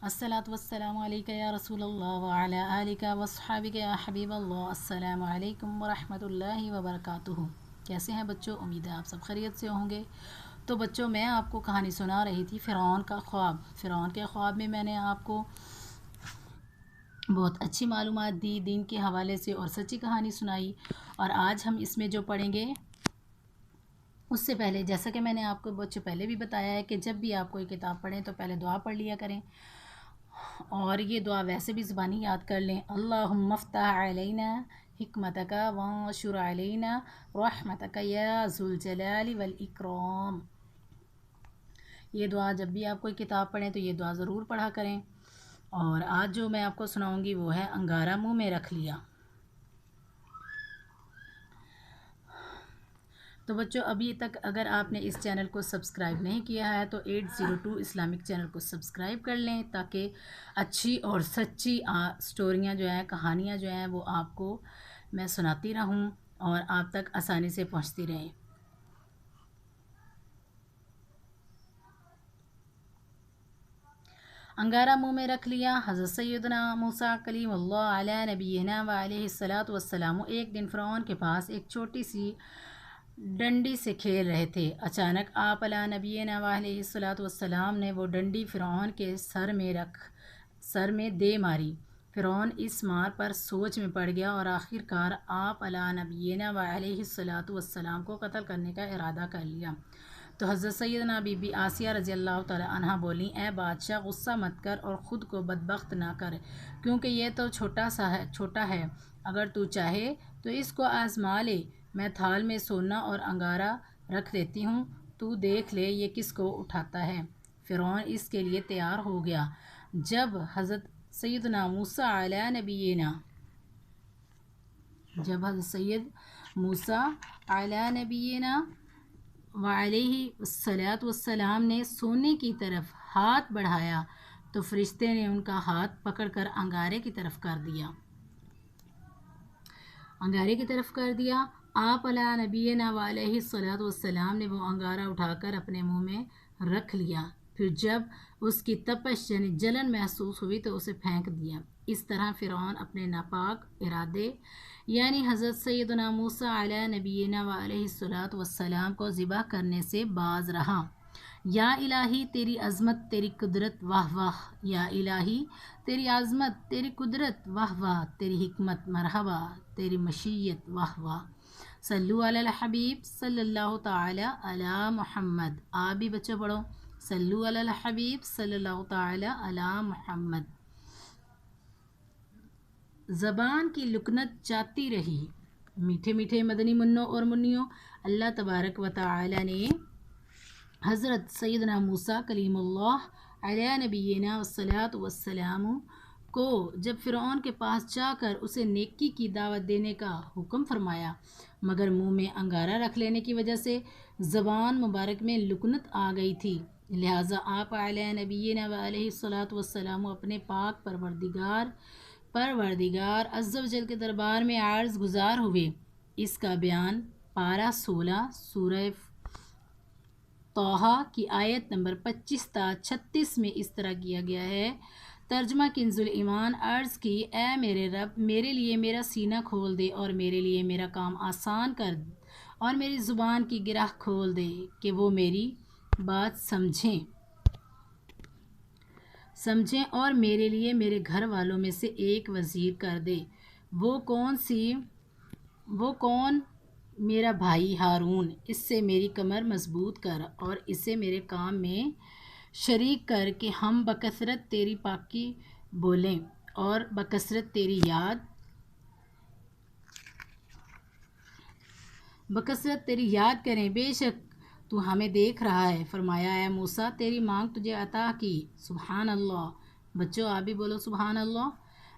अस्सलातु वस्सलामु अलैका या रसूल अल्लाह व अला आलिका वस्हाबिका या हबीब अल्लाह। अस्सलामु अलैकुम व रहमतुल्लाहि व बरकातुहू। कैसे हैं बच्चों? उम्मीद है आप सब खैरियत से होंगे। तो बच्चों, मैं आपको कहानी सुना रही थी फ़िरौन का ख्वाब। फ़िरौन के ख्वाब में मैंने आपको बहुत अच्छी मालूमात दी, दीन के हवाले से, और सच्ची कहानी सुनाई। और आज हम इसमें जो पढ़ेंगे, उससे पहले जैसा कि मैंने आपको बच्चों पहले भी बताया है कि जब भी आप कोई किताब पढ़ें तो पहले दुआ पढ़ लिया करें, और ये दुआ वैसे भी ज़बानी याद कर लें। अल्लाहुम्मा फ़्तह अलैना हिकमतका वंशुर अलैना रहमतका या ज़ुल जलाली वल इकराम। ये दुआ जब भी आप कोई किताब पढ़ें तो ये दुआ ज़रूर पढ़ा करें। और आज जो मैं आपको सुनाऊंगी वो है अंगारा मुंह में रख लिया। तो बच्चों, अभी तक अगर आपने इस चैनल को सब्सक्राइब नहीं किया है तो 802 इस्लामिक चैनल को सब्सक्राइब कर लें, ताकि अच्छी और सच्ची स्टोरियाँ जो हैं, कहानियाँ जो हैं, वो आपको मैं सुनाती रहूं और आप तक आसानी से पहुंचती रहें। अंगारा मुंह में रख लिया। हज़रत सैयदना मूसा कलीमुल्लाह अलैहि नबीना व अलैहिस्सलातु वस्सलाम एक दिन फ़िरौन के पास एक छोटी सी डंडी से खेल रहे थे। अचानक आप अला नबीना व अलैहिस्सलातु वस्सलाम ने वो डंडी फ़िरौन के सर में दे मारी। फ़िरौन इस मार पर सोच में पड़ गया और आखिरकार आप अला नबीना व अलैहिस्सलातु वस्सलाम को कत्ल करने का इरादा कर लिया। तो हज़रत सैयदना बीबी आसिया रज़ी अल्लाह ताला अन्हा बोली, ए बादशाह, गुस्सा मत कर और ख़ुद को बदबख्त ना कर, क्योंकि ये तो छोटा है। अगर तू चाहे तो इसको आज़मा ले। मैं थाल में सोना और अंगारा रख देती हूँ, तू देख ले ये किसको उठाता है। फ़िरौन इसके लिए तैयार हो गया। जब हज़रत सैयद मूसा अला नबीना वालैहिस्सलातु वस्सलाम ने सोने की तरफ हाथ बढ़ाया तो फरिश्ते ने उनका हाथ पकड़कर अंगारे की तरफ कर दिया। आप अला नबीना वालैहिस्सलातु वस्सलाम ने वो अंगारा उठाकर अपने मुंह में रख लिया। फिर जब उसकी तपश यानी जलन महसूस हुई तो उसे फेंक दिया। इस तरह फ़िरौन अपने नापाक इरादे यानी हज़रत सैयदना मूसा अला नबीना व अलैहिस्सलातु वस्सलाम को ज़िबा करने से बाज रहा। या इलाही तेरी अज़मत तेरी कुदरत वाह वाह, या इलाही तेरी अज़मत तेरी कुदरत वाह वाह, तेरी हिकमत मरहबा, तेरी मशीयत वाह वाह। सल्लु अलल हबीब सल्लल्लाहु ताला अला मुहम्मद। आप भी बच्चों पढ़ो, सल्लु अलल हबीब सल्लल्लाहु ताला अला मुहम्मद। ज़बान की लुकनत जाती रही। मीठे मीठे मदनी मुन्नों और मुन्नियों, अल्लाह तबारक व ताला ने हज़रत सैयदना मूसा कलीमुल्लाह अलैहि नबीना वस्सलातु वस्सलाम को जब फ़िरौन के पास जाकर उसे नेकी की दावत देने का हुक्म फरमाया, मगर मुंह में अंगारा रख लेने की वजह से ज़बान मुबारक में लुकनत आ गई थी। लिहाजा आप अलैहि नबीना व अलैहिस्सलातु वस्सलाम अपने पाक परवरदिगार अज़्ज़ व जल के दरबार में अर्ज़ गुज़ार हुए। इसका बयान पारा 16 सूरह तौहा की आयत नंबर 25 ता 36 में इस तरह किया गया है। तर्जमा किंजुल ईमान अर्ज़ की, ए मेरे रब, मेरे लिए मेरा सीना खोल दे और मेरे लिए मेरा काम आसान कर और मेरी ज़ुबान की गिरह खोल दे कि वो मेरी बात समझें और मेरे लिए मेरे घर वालों में से एक वज़ीर कर दे। वो कौन? मेरा भाई हारून। इससे मेरी कमर मजबूत कर और इसे मेरे काम में शरीक कर कि हम बकसरत तेरी पाकी बोलें और बकसरत तेरी याद करें। बेशक तू हमें देख रहा है। फरमाया, है मूसा, तेरी मांग तुझे अता की। सुबहान अल्लाह। बच्चों, आप भी बोलो सुबहान अल्लाह।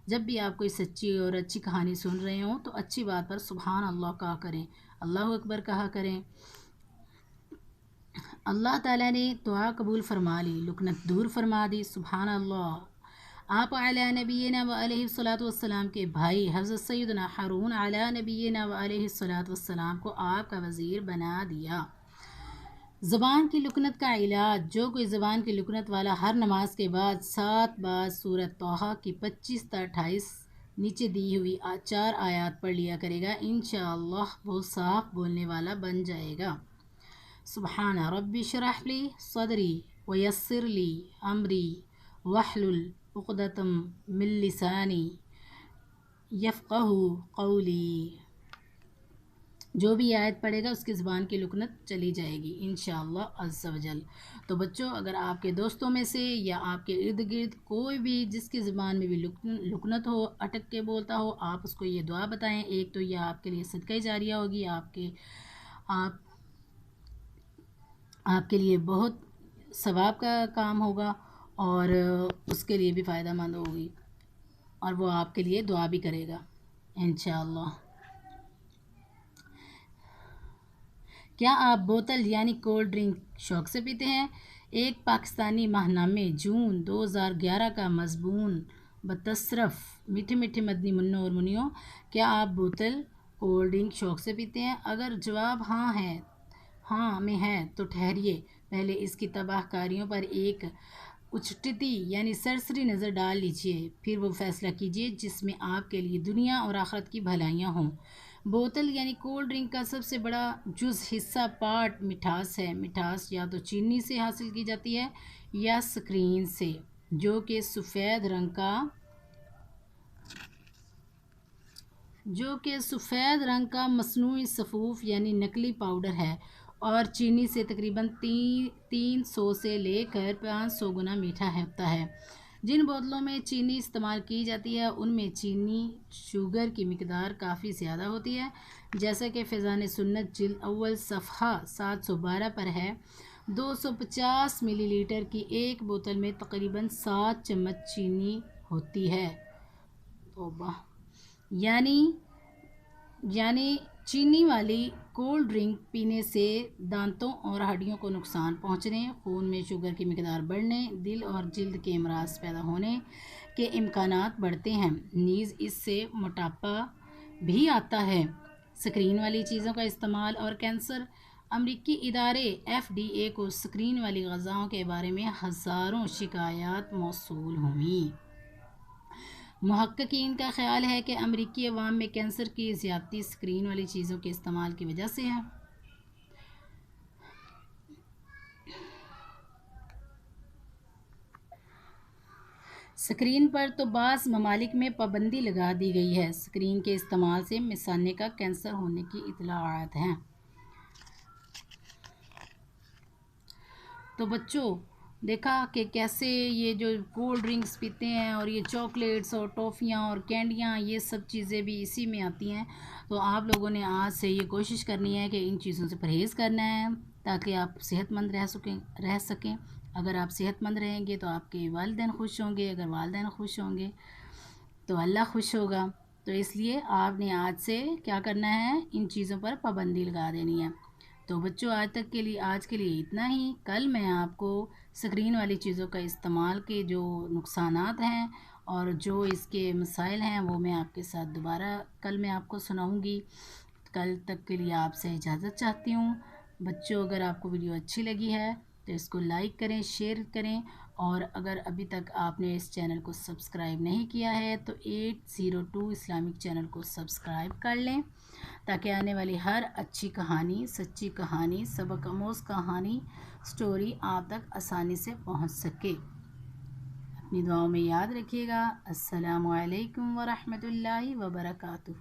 जब भी आप कोई सच्ची और अच्छी कहानी सुन रहे हो तो अच्छी बात पर सुबहान अल्लाह कहा करें, अल्लाह अकबर कहा करें। अल्लाह ताला ने दुआ कबूल फरमा ली, लुकनत दूर फरमा दी। सुबहान अल्लाह। आप अला नबीना व अलैहिस्सलातु वस्सलाम के भाई हज़रत सैयदना हारून अला नबीना व अलैहिस्सलातु वस्सलाम को आपका वज़ीर बना दिया। زبان کی لکنت کا علاج: جو کوئی زبان کی لکنت والا ہر نماز کے بعد 7 بار سورۃ طٰہٰ کی 25 تا 28 نیچے دی ہوئی 4 آیات پڑھ لیا کرے گا، انشاءاللہ وہ صاف بولنے والا بن جائے گا۔ سبحان ربی اشرح لی صدری ویسر لی امری واحلل عقدۃ من لسانی یفقہوا قولی۔ جو بھی آیت پڑھے گا اس کی زبان کی لکنت چلی جائے گی انشاءاللہ عز و جل۔ تو بچوں، اگر آپ کے دوستوں میں سے یا آپ کے ارد گرد کوئی بھی جس کی زبان میں بھی لکنت ہو، اٹک کے بولتا ہو، آپ اس کو یہ دعا بتائیں۔ ایک تو یہ آپ کے لیے صدقہ جاریہ ہوگی، آپ کے لیے بہت ثواب کا کام ہوگا اور اس کے لیے بھی فائدہ مند ہوگی، اور وہ آپ کے لیے دعا بھی کرے گا انشاءاللہ۔ کیا آپ بوتل یعنی کولڈ ڈرنک شوق سے پیتے ہیں؟ ایک پاکستانی ماہ نامے جون 2011 کا مضمون بتصرف میٹھے میٹھے مدنی منوں اور منیوں، کیا آپ بوتل کولڈ ڈرنک شوق سے پیتے ہیں؟ اگر جواب ہاں میں ہے تو ٹھہریے، پہلے اس کی تباہ کاریوں پر ایک اچٹتی یعنی سرسری نظر ڈال لیجیے، پھر وہ فیصلہ کیجیے جس میں آپ کے لیے دنیا اور آخرت کی بھلائیاں ہوں۔ بوتل یعنی کولڈ ڈرنک کا سب سے بڑا حصہ پارٹ مٹھاس ہے۔ مٹھاس یا تو چینی سے حاصل کی جاتی ہے یا سکرین سے، جو کہ سفید رنگ کا مصنوعی صفوف یعنی نکلی پاؤڈر ہے، اور چینی سے تقریباً 300 سے لے کر 500 گنا میٹھا ہوتا ہے۔ جن بوتلوں میں چینی استعمال کی جاتی ہے ان میں چینی شوگر کی مقدار کافی زیادہ ہوتی ہے، جیسا کہ فیضان سنت جلد اول صفحہ 712 پر ہے۔ 250 ملی لیٹر کی ایک بوتل میں تقریباً 7 چمچ چینی ہوتی ہے۔ یعنی چینی والی کولڈ ڈرنک پینے سے دانتوں اور ہڈیوں کو نقصان پہنچنے، خون میں شوگر کی مقدار بڑھنے، دل اور جلد کے امراض پیدا ہونے کے امکانات بڑھتے ہیں، نیز اس سے موٹاپا بھی آتا ہے۔ سکرین والی چیزوں کا استعمال اور کینسر: امریکی ادارے FDA کو سکرین والی غذاؤں کے بارے میں ہزاروں شکایات موصول ہوئیں۔ محققین کا خیال ہے کہ امریکی عوام میں کینسر کی زیادتی سکرین والی چیزوں کے استعمال کی وجہ سے ہے۔ سکرین پر تو بعض ممالک میں پابندی لگا دی گئی ہے۔ سکرین کے استعمال سے مثانے کا کینسر ہونے کی اطلاعات ہیں۔ تو بچوں، دیکھا کہ کیسے یہ جو کولڈ ڈرنکس پیتے ہیں اور یہ چاکلیٹس اور ٹافیاں اور کینڈیاں، یہ سب چیزیں بھی اسی میں آتی ہیں۔ تو آپ لوگوں نے آج سے یہ کوشش کرنی ہے کہ ان چیزوں سے پرہیز کرنا ہے تاکہ آپ صحت مند رہ سکیں۔ اگر آپ صحت مند رہیں گے تو آپ کے والدین خوش ہوں گے، اگر والدین خوش ہوں گے تو اللہ خوش ہوگا۔ تو اس لیے آپ نے آج سے کیا کرنا ہے، ان چیزوں پر پابندی لگا دینی ہے۔ تو بچوں، آج کے لیے اتنا ہی۔ کل میں آپ کو سکرین والی چیزوں کا استعمال کے جو نقصانات ہیں اور جو اس کے مسائل ہیں وہ میں آپ کے ساتھ دوبارہ کل میں آپ کو سناؤں گی۔ کل تک کے لیے آپ سے اجازت چاہتی ہوں۔ بچوں، اگر آپ کو ویڈیو اچھی لگی ہے تو اس کو لائک کریں، شیئر کریں، اور اگر ابھی تک آپ نے اس چینل کو سبسکرائب نہیں کیا ہے تو 802 اسلامک چینل کو سبسکرائب کر لیں تاکہ آنے والی ہر اچھی کہانی، سچی کہانی، سبق آموز کہانی، سٹوری آپ تک آسانی سے پہنچ سکے۔ اپنی دعاؤں میں یاد رکھیے گا۔ السلام علیکم ورحمۃ اللہ وبرکاتہ۔